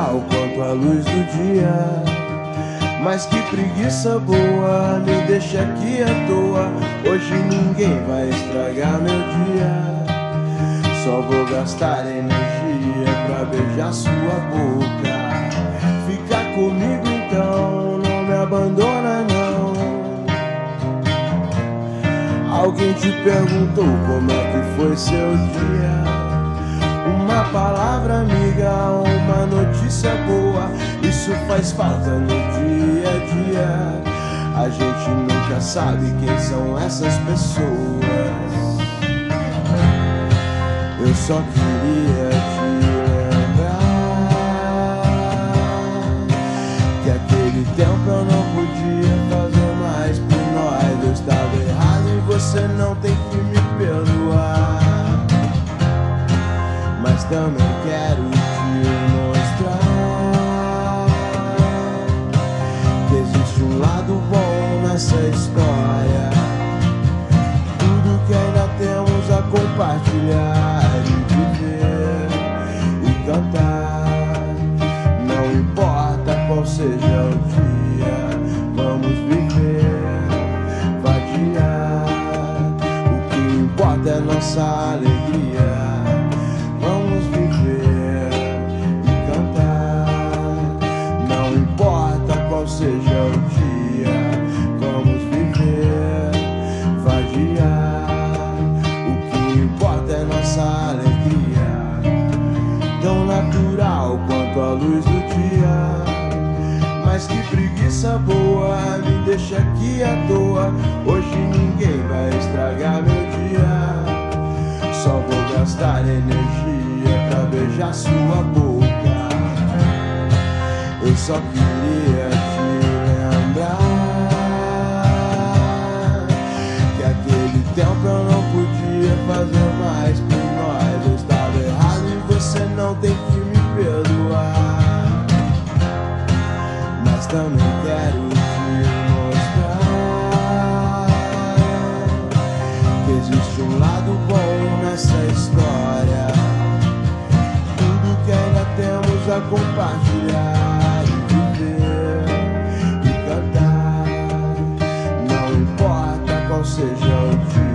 natural quanto a luz do dia. Mas que preguiça boa, me deixa aqui à toa. Hoje ninguém vai estragar meu dia. Só vou gastar energia pra beijar sua boca. Fica comigo então, não me abandona não. Alguém te perguntou como é que foi seu dia? Uma palavra amiga, uma notícia boa, isso faz falta no dia a dia. A gente nunca sabe quem são essas pessoas. Eu só queria te lembrar que aquele tempo eu não podia fazer mais por nós. Eu estava errado e você não tem que me perdoar. Mas também quero te mostrar que existe um lado bom nessa história. Tudo que ainda temos a compartilhar e viver e cantar. Não importa qual seja o dia, vamos viver, vadiar. O que importa é nossa alegria. Vamos viver e cantar. Não importa qual seja o dia, vamos viver, vadiar. O que importa é nossa alegria, tão natural quanto a luz do dia. Mas que preguiça boa, me deixa aqui à toa. Hoje ninguém vai estragar meu dia. Só vou gastar energia pra beijar sua boca. Eu só queria te lembrar que aquele tempo eu não podia fazer mais por nós. Eu estava errado e você não tem que me perdoar. Mas também quero te mostrar que existe um lado bom nessa história. Tudo que ainda temos a compartilhar e viver e cantar. Não importa qual seja o dia,